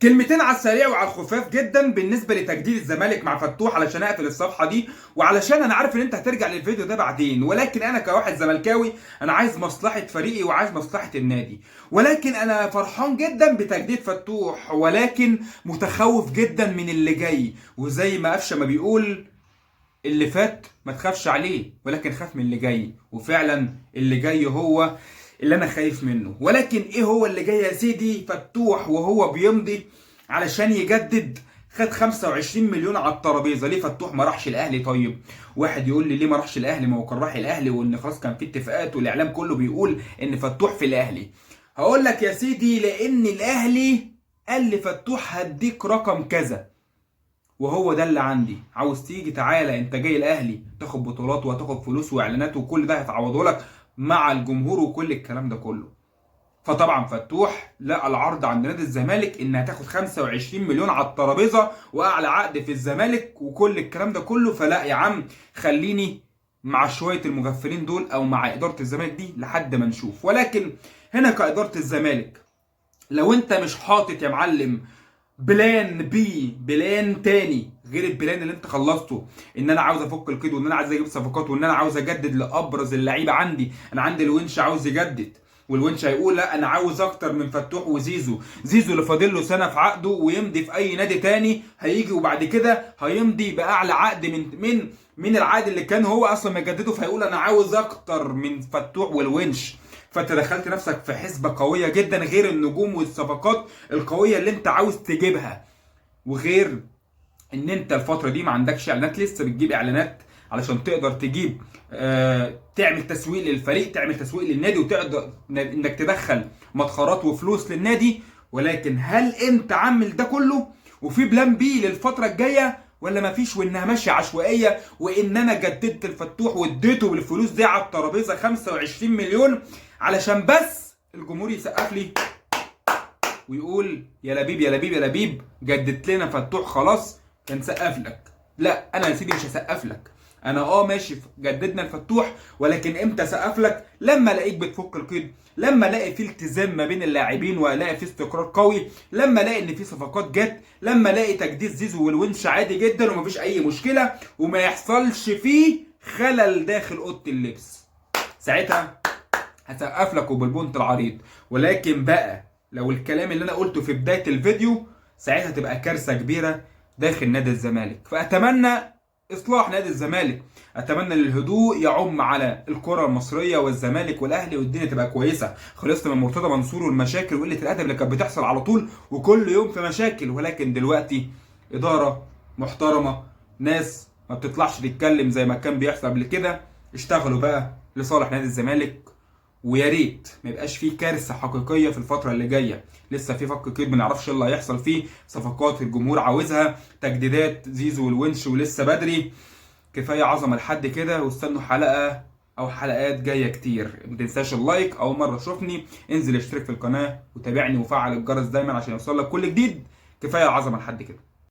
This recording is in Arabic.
كلمتين على السريع وعلى الخفاف جدا بالنسبه لتجديد الزمالك مع فتوح، علشان اقفل الصفحه دي، وعلشان انا عارف ان انت هترجع للفيديو ده بعدين، ولكن انا كواحد زملكاوي انا عايز مصلحه فريقي وعايز مصلحه النادي. ولكن انا فرحان جدا بتجديد فتوح، ولكن متخوف جدا من اللي جاي. وزي ما قفشه ما بيقول، اللي فات ما تخافش عليه ولكن خاف من اللي جاي. وفعلا اللي جاي هو اللي انا خايف منه. ولكن ايه هو اللي جاي يا سيدي؟ فتوح وهو بيمضي علشان يجدد خد 25 مليون على الترابيزه. ليه فتوح ما راحش الاهلي؟ طيب واحد يقول لي ليه ما راحش الاهلي؟ ما هو كان راح الاهلي وان خلاص كان في اتفاقات والاعلام كله بيقول ان فتوح في الاهلي. هقول لك يا سيدي، لان الاهلي قال لفتوح هديك رقم كذا، وهو ده اللي عندي. عاوز تيجي تعالى، انت جاي الاهلي تاخد بطولات وهتاخد فلوس واعلانات وكل ده هيتعوضه لك مع الجمهور وكل الكلام ده كله. فطبعا فتوح لقى العرض عند نادي الزمالك انها تاخد 25 مليون على الترابيزه واعلى عقد في الزمالك وكل الكلام ده كله. فلا يا عم، خليني مع شويه المغفلين دول او مع اداره الزمالك دي لحد ما نشوف. ولكن هنا كاداره الزمالك، لو انت مش حاطط يا معلم بلان بي، بلان تاني غير البلان اللي انت خلصته، ان انا عاوز افك القيد وان انا عايز اجيب صفقات وان انا عاوز اجدد لابرز اللعيبه عندي. انا عندي الونش عاوز يجدد، والونش هيقول لا انا عاوز اكتر من فتوح وزيزو. زيزو اللي فاضل له سنه في عقده ويمضي في اي نادي تاني هيجي، وبعد كده هيمضي باعلى عقد من العقد اللي كان هو اصلا مجدده، فهيقول انا عاوز اكتر من فتوح والونش. فانت دخلت نفسك في حسبه قويه جدا، غير النجوم والصفقات القويه اللي انت عاوز تجيبها، وغير ان انت الفتره دي ما عندكش اعلانات، لسه بتجيب اعلانات علشان تقدر تجيب تعمل تسويق للفريق، تعمل تسويق للنادي، وتقدر انك تدخل مدخرات وفلوس للنادي. ولكن هل انت عامل ده كله وفي بلان بي للفتره الجايه ولا مفيش؟ وانها ماشيه عشوائيه، وان انا جددت الفتوح واديته بالفلوس دي على الترابيزه 25 مليون علشان بس الجمهور يسقف لي ويقول يا لبيب يا لبيب يا لبيب جددت لنا فتوح خلاص كان سقف لك. لا انا يا سيدي مش هسقف لك. انا ماشي جددنا الفتوح، ولكن امتى سقف لك؟ لما الاقيك بتفك القيد، لما الاقي في التزام ما بين اللاعبين والاقي في استقرار قوي، لما الاقي ان في صفقات جت، لما الاقي تجديد زيزو والونش عادي جدا ومفيش اي مشكله وما يحصلش فيه خلل داخل اوضه اللبس، ساعتها هسقف لك وبالبونت العريض. ولكن بقى لو الكلام اللي انا قلته في بدايه الفيديو، ساعتها تبقى كارثه كبيره داخل نادي الزمالك. فاتمنى اصلاح نادي الزمالك، اتمنى الهدوء يعم على الكره المصريه والزمالك والاهلي والدنيا تبقى كويسه. خلصت من مرتضى منصور والمشاكل وقله الادب اللي كانت بتحصل على طول وكل يوم في مشاكل. ولكن دلوقتي اداره محترمه، ناس ما بتطلعش تتكلم زي ما كان بيحصل قبل كده. اشتغلوا بقى لصالح نادي الزمالك، ويا ريت ما يبقاش فيه كارثه حقيقيه في الفتره اللي جايه. لسه في فك كتير ما نعرفش ايه اللي هيحصل فيه، صفقات الجمهور عاوزها، تجديدات زيزو والونش ولسه بدري. كفايه عظمه لحد كده، واستنوا حلقه او حلقات جايه كتير. ما تنساش اللايك، اول مره تشوفني انزل اشترك في القناه وتابعني وفعل الجرس دايما عشان يوصلك كل جديد. كفايه عظمه لحد كده.